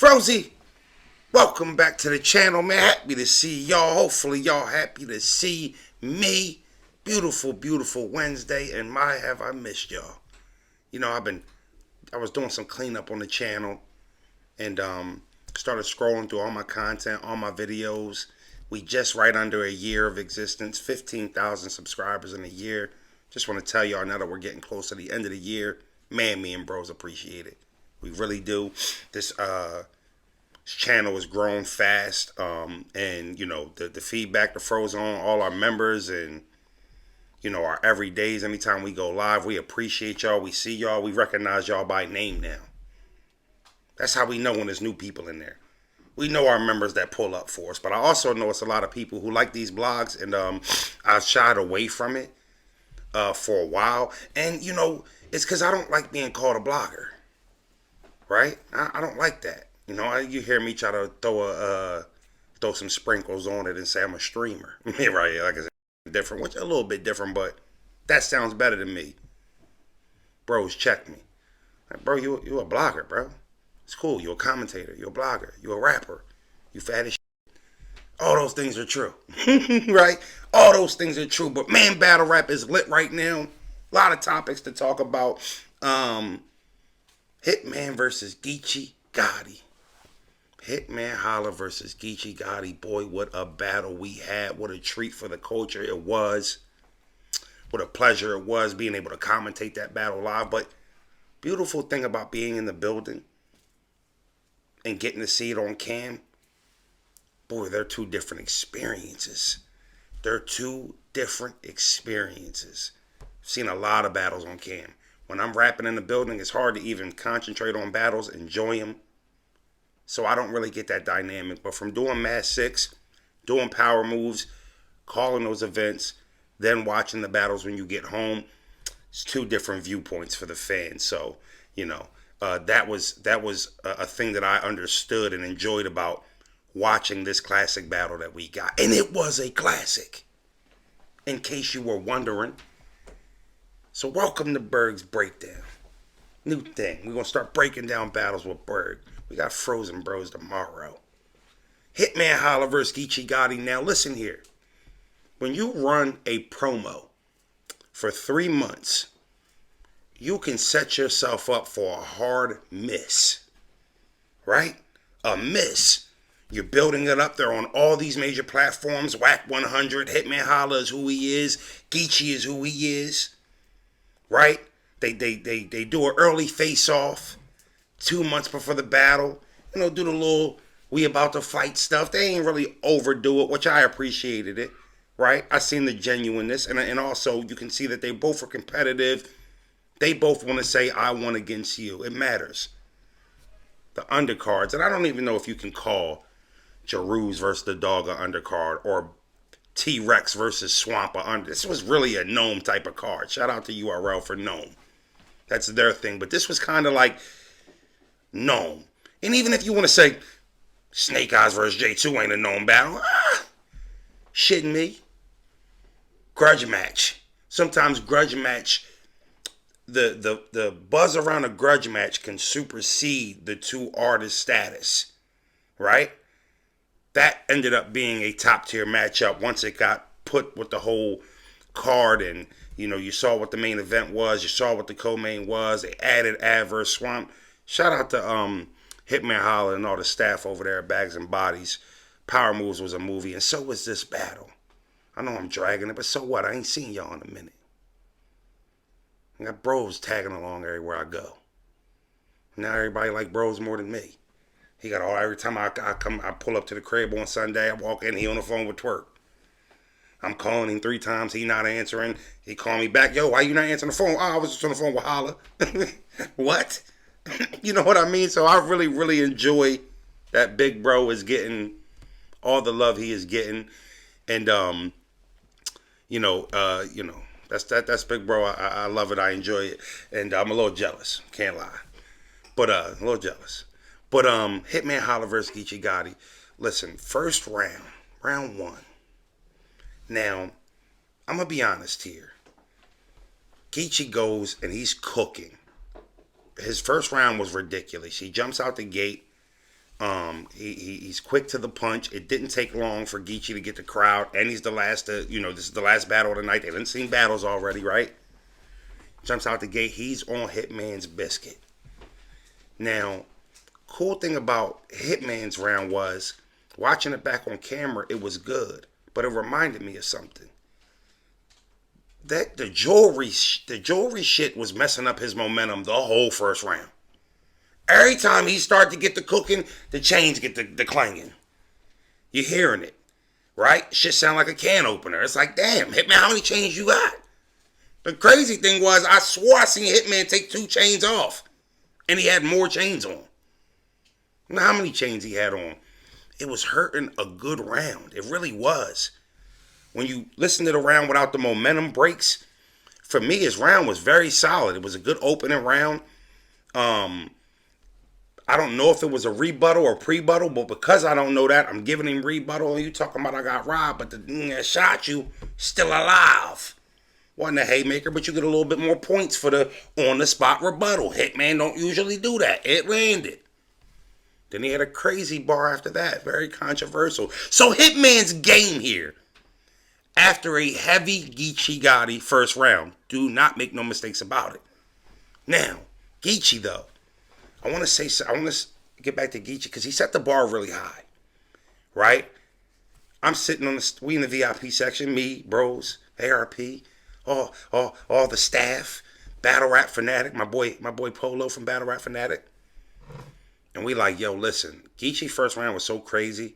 Frozy, welcome back to the channel, man. Happy to see y'all. Hopefully, y'all happy to see me. Beautiful, beautiful Wednesday, and my have I missed y'all. You know, I was doing some cleanup on the channel, and started scrolling through all my content, all my videos. We just right under a year of existence, 15,000 subscribers in a year. Just want to tell y'all now that we're getting close to the end of the year, man, me and bros appreciate it. We really do. This channel has grown fast, and you know the feedback that froze on all our members and our everydays. Anytime we go live, we appreciate y'all. We see y'all. We recognize y'all by name now. That's how we know when there's new people in there. We know our members that pull up for us, but I also know it's a lot of people who like these blogs, and I've shied away from it for a while. And it's because I don't like being called a blogger, right? I don't like that. You hear me try to throw some sprinkles on it and say I'm a streamer, right? Like it's different, which is a little bit different, but that sounds better than me. Bros, check me, like, bro. You a blogger, bro. It's cool. You're a commentator. You're a blogger. You're a rapper. You fat as shit. All those things are true, right? All those things are true. But man, battle rap is lit right now. A lot of topics to talk about. Hitman versus Geechee Gotti. Hitman Holla versus Geechee Gotti. Boy, what a battle we had. What a treat for the culture it was. What a pleasure it was being able to commentate that battle live. But beautiful thing about being in the building and getting to see it on cam, boy, they're two different experiences. They're two different experiences. I've seen a lot of battles on cam. When I'm rapping in the building, it's hard to even concentrate on battles, enjoy them. So I don't really get that dynamic. But from doing Mass 6, doing power moves, calling those events, then watching the battles when you get home, it's two different viewpoints for the fans. So, that was a thing that I understood and enjoyed about watching this classic battle that we got. And it was a classic, in case you were wondering. So welcome to Bergs Breakdown. New thing. We're going to start breaking down battles with Berg. We got Frozen Bros tomorrow. Hitman Holla versus Geechee Gotti. Now listen here. When you run a promo for 3 months, you can set yourself up for a hard miss. Right? A miss. You're building it up. They're on all these major platforms. Whack 100. Hitman Holla is who he is. Geechee is who he is. Right? They do an early face-off 2 months before the battle. Do the little we about to fight stuff. They ain't really overdo it, which I appreciated it. Right? I seen the genuineness. And also you can see that they both are competitive. They both want to say, I won against you. It matters. The undercards. And I don't even know if you can call Jaruz versus the Dog an undercard or T-Rex versus Swamp a under. This was really a Gnome type of card. Shout out to URL for Gnome. That's their thing. But this was kind of like Gnome. And even if you want to say Snake Eyes versus J2 ain't a Gnome battle, shitting me. Grudge match. Sometimes grudge match, the buzz around a grudge match can supersede the two artists' status. Right? That ended up being a top tier matchup once it got put with the whole card, and you saw what the main event was, you saw what the co-main was. They added Adverse Swamp. Shout out to Hitman Holla and all the staff over there at Bags and Bodies. Power Moves was a movie, and so was this battle. I know I'm dragging it, but so what? I ain't seen y'all in a minute. I got bros tagging along everywhere I go. Now everybody like bros more than me. He got every time I pull up to the crib on Sunday, I walk in, he on the phone with Twerk. I'm calling him 3 times, he not answering. He call me back, yo, why you not answering the phone? Oh, I was just on the phone with Holla. What? You know what I mean? So I really, really enjoy that big bro is getting all the love he is getting. And that's big bro. I love it. I enjoy it. And I'm a little jealous. Can't lie. But a little jealous. But Hitman Holla versus Geechee Gotti. Listen, first round 1. Now, I'm gonna be honest here. Geechee goes and he's cooking. His first round was ridiculous. He jumps out the gate, He's quick to the punch. It didn't take long for Geechee to get the crowd, and he's the last to, this is the last battle of the night. They didn't see battles already, right? Jumps out the gate. He's on Hitman's biscuit. Now, cool thing about Hitman's round was, watching it back on camera, it was good, but it reminded me of something. That the jewelry shit was messing up his momentum the whole first round. Every time he started to get the cooking, the chains get the clanging. You're hearing it, right? Shit sound like a can opener. It's like, damn, Hitman, how many chains you got? The crazy thing was, I swore I seen Hitman take 2 chains off, and he had more chains on. Now, how many chains he had on? It was hurting a good round. It really was. When you listen to the round without the momentum breaks, for me, his round was very solid. It was a good opening round. I don't know if it was a rebuttal or pre-buttal, but because I don't know that, I'm giving him rebuttal. And you talking about I got robbed, but the that shot you still alive. Wasn't a haymaker, but you get a little bit more points for the on-the-spot rebuttal. Hitman don't usually do that. It landed. Then he had a crazy bar after that. Very controversial. So Hitman's game here, after a heavy Geechee Gotti first round, do not make no mistakes about it. Now, Geechee though, I want to get back to Geechee because he set the bar really high, right? I'm sitting we in the VIP section, me, bros, ARP, all the staff, Battle Rap Fanatic, my boy Polo from Battle Rap Fanatic, and we like, yo, listen, Geechee first round was so crazy.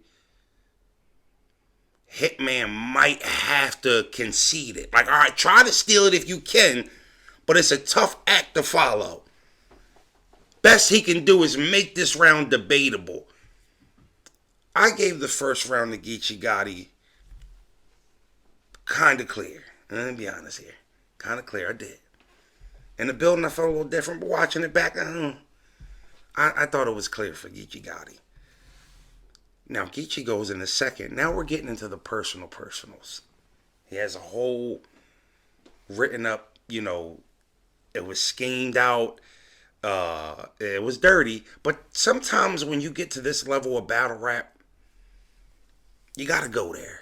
Hitman might have to concede it. Like, all right, try to steal it if you can, but it's a tough act to follow. Best he can do is make this round debatable. I gave the first round to Geechee Gotti kind of clear. And let me be honest here. Kind of clear, I did. In the building, I felt a little different, but watching it back, I thought it was clear for Geechee Gotti. Now, Geechee goes in the second. Now we're getting into the personals. He has a whole written up, it was schemed out. It was dirty. But sometimes when you get to this level of battle rap, you got to go there.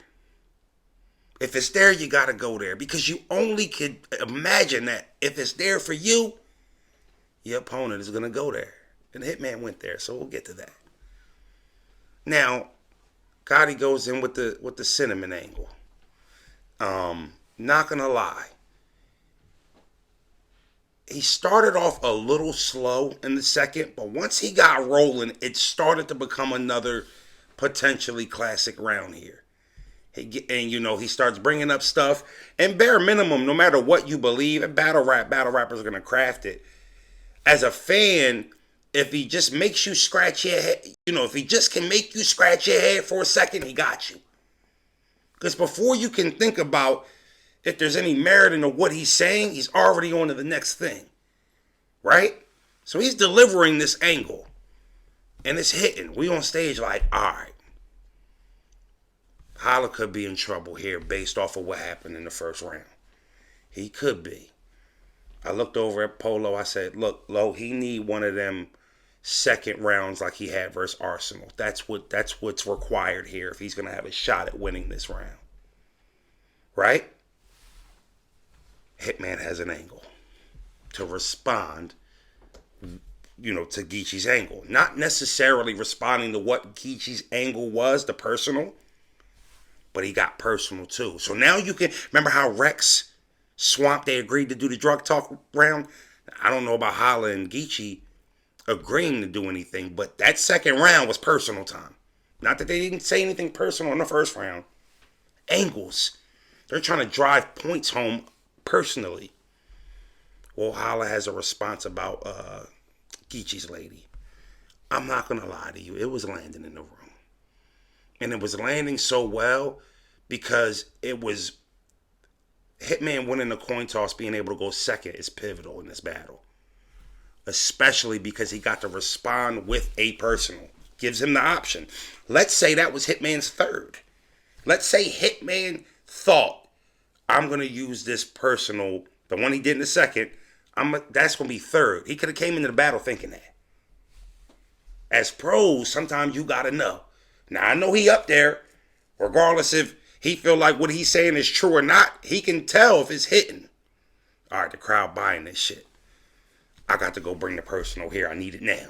If it's there, you got to go there. Because you only could imagine that if it's there for you, your opponent is going to go there. And Hitman went there, so we'll get to that. Now, Gotti goes in with the cinnamon angle. Not gonna lie, he started off a little slow in the second, but once he got rolling, it started to become another potentially classic round here. He starts bringing up stuff, and bare minimum, no matter what you believe, battle rappers are gonna craft it. As a fan, if he just makes you scratch your head, if he just can make you scratch your head for a second, he got you. Because before you can think about if there's any merit in what he's saying, he's already on to the next thing. Right? So he's delivering this angle. And it's hitting. We on stage like, all right. Holla could be in trouble here based off of what happened in the first round. He could be. I looked over at Polo. I said, look, Lo, he need one of them second rounds like he had versus Arsenal. That's what's required here if he's going to have a shot at winning this round. Right? Hitman has an angle to respond, to Geechee's angle. Not necessarily responding to what Geechee's angle was, the personal, but he got personal too. So now you can, remember how Rex, Swamp, they agreed to do the drug talk round? I don't know about Holla and Geechee agreeing to do anything, but that second round was personal time. Not that they didn't say anything personal in the first round. Angles. They're trying to drive points home personally. Well, Holla has a response about Geechee's lady. I'm not going to lie to you. It was landing in the room. And it was landing so well because it was Hitman winning the coin toss, being able to go second is pivotal in this battle. Especially because he got to respond with a personal. Gives him the option. Let's say that was Hitman's third. Let's say Hitman thought, I'm going to use this personal, the one he did in the second, that's going to be third. He could have came into the battle thinking that. As pros, sometimes you gotta know. Now I know he up there, regardless if he feel like what he's saying is true or not. He can tell if it's hitting. All right, the crowd buying this shit. I got to go bring the personal here. I need it now.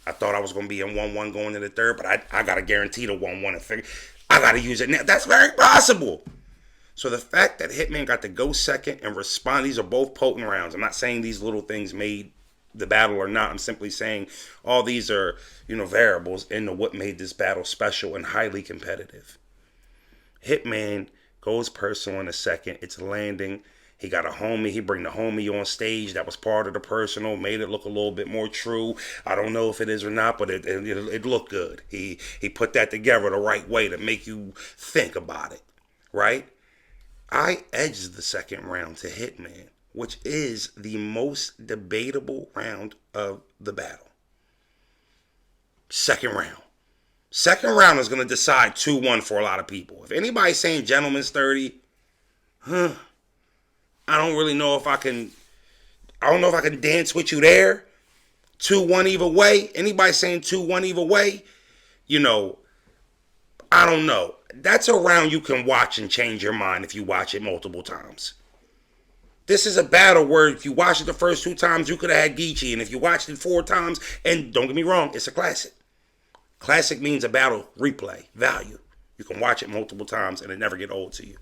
I thought I was gonna be in 1-1 going to the third, but I gotta guarantee the 1-1 and figure. I gotta use it now. That's very possible. So the fact that Hitman got to go second and respond, these are both potent rounds. I'm not saying these little things made the battle or not. I'm simply saying all these are, variables into what made this battle special and highly competitive. Hitman goes personal in a second. It's landing. He got a homie. He bring the homie on stage. That was part of the personal. Made it look a little bit more true. I don't know if it is or not, but it looked good. He put that together the right way to make you think about it, right? I edged the second round to Hitman, which is the most debatable round of the battle. Second round. Second round is going to decide 2-1 for a lot of people. If anybody's saying gentleman's 30, I don't really know if I can dance with you there. 2-1 either way. Anybody saying 2-1 either way, I don't know. That's a round you can watch and change your mind if you watch it multiple times. This is a battle where if you watch it the first 2 times, you could have had Geechee. And if you watched it 4 times, and don't get me wrong, it's a classic. Classic means a battle replay, value. You can watch it multiple times and it never get old to you.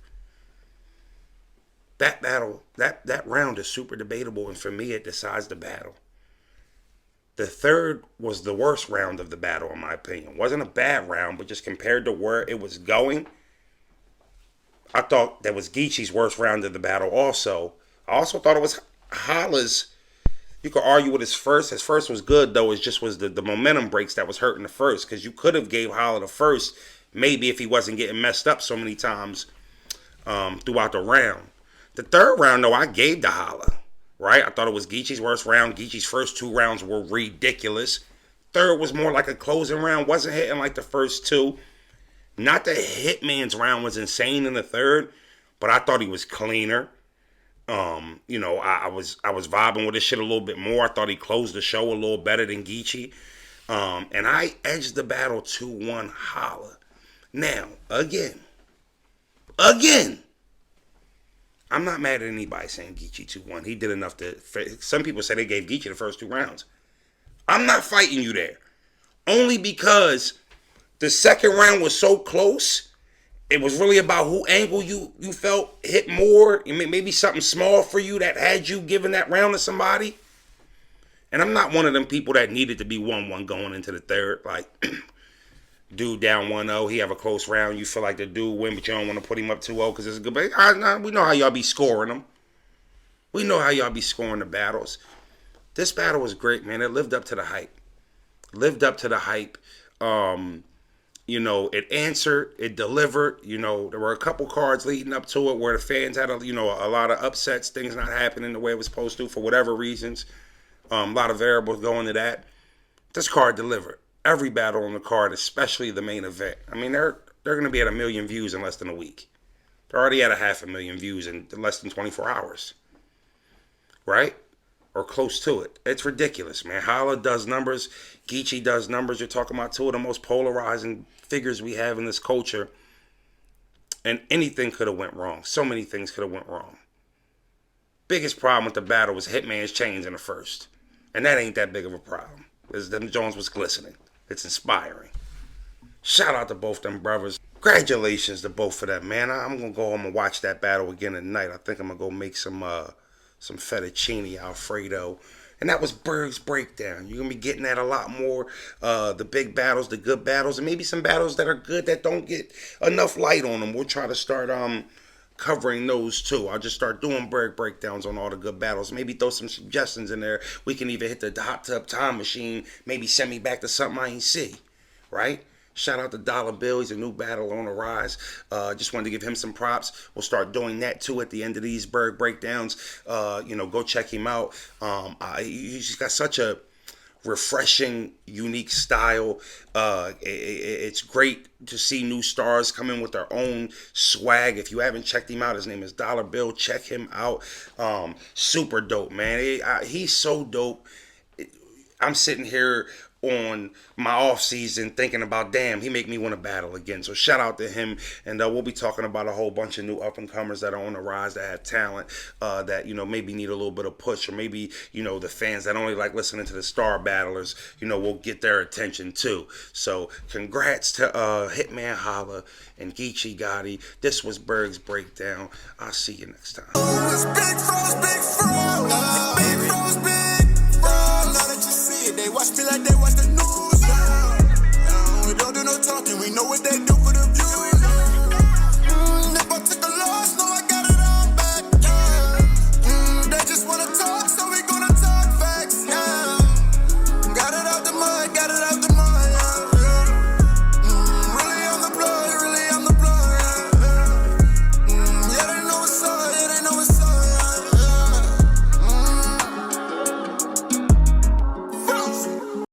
That battle, that round is super debatable, and for me, it decides the battle. The third was the worst round of the battle, in my opinion. It wasn't a bad round, but just compared to where it was going, I thought that was Geechee's worst round of the battle also. I also thought it was Holla's. You could argue with his first. His first was good, though. It just was the momentum breaks that was hurting the first, because you could have gave Holla the first, maybe if he wasn't getting messed up so many times throughout the round. The third round, though, I gave to Holla. Right? I thought it was Geechee's worst round. Geechee's first 2 rounds were ridiculous. Third was more like a closing round. Wasn't hitting like the first 2. Not that Hitman's round was insane in the third, but I thought he was cleaner. I was vibing with this shit a little bit more. I thought he closed the show a little better than Geechee. And I edged the battle 2-1 Holla. Now, again, I'm not mad at anybody saying Geechee 2-1. He did enough to... Some people say they gave Geechee the first 2 rounds. I'm not fighting you there. Only because the second round was so close. It was really about who angle you felt hit more. Maybe something small for you that had you giving that round to somebody. And I'm not one of them people that needed to be 1-1 going into the third. Like... Dude down 1-0, he have a close round. You feel like the dude win, but you don't want to put him up 2-0 because it's a good. But we know how y'all be scoring them. We know how y'all be scoring the battles. This battle was great, man. It lived up to the hype. It answered, it delivered. There were a couple cards leading up to it where the fans had a lot of upsets, things not happening the way it was supposed to for whatever reasons. A lot of variables going to that. This card delivered. Every battle on the card, especially the main event. I mean, they're going to be at 1 million views in less than a week. They're already at 500,000 views in less than 24 hours. Right? Or close to it. It's ridiculous, man. Holla does numbers. Geechee does numbers. You're talking about 2 of the most polarizing figures we have in this culture. And anything could have went wrong. So many things could have went wrong. Biggest problem with the battle was Hitman's chains in the first. And that ain't that big of a problem. Because them Jones was glistening. It's inspiring. Shout out to both them brothers. Congratulations to both of them, man. I'm going to go home and watch that battle again tonight. I think I'm going to go make some fettuccine Alfredo. And that was Bergs Breakdown. You're going to be getting that a lot more. The big battles, the good battles, and maybe some battles that are good that don't get enough light on them. We'll try to start covering those too. I'll just start doing Berg breakdowns on all the good battles. Maybe throw some suggestions in there. We can even hit the hot tub time machine. Maybe send me back to something I ain't see. Right? Shout out to Dollar Bill. He's a new battle on the rise. Just wanted to give him some props. We'll start doing that too at the end of these Berg breakdowns. Go check him out. He's got such a refreshing, unique style. It's great to see new stars come in with their own swag. If you haven't checked him out, his name is Dollar Bill. Check him out. Super dope, man. He's so dope. I'm sitting here on my off season thinking about, damn, he make me want to battle again. So shout out to him, and we'll be talking about a whole bunch of new up and comers that are on the rise, that have talent, that maybe need a little bit of push, or maybe the fans that only like listening to the star battlers, will get their attention too. So congrats to Hitman Holla and Geechee Gotti. This was Bergs Breakdown. I'll see you next time.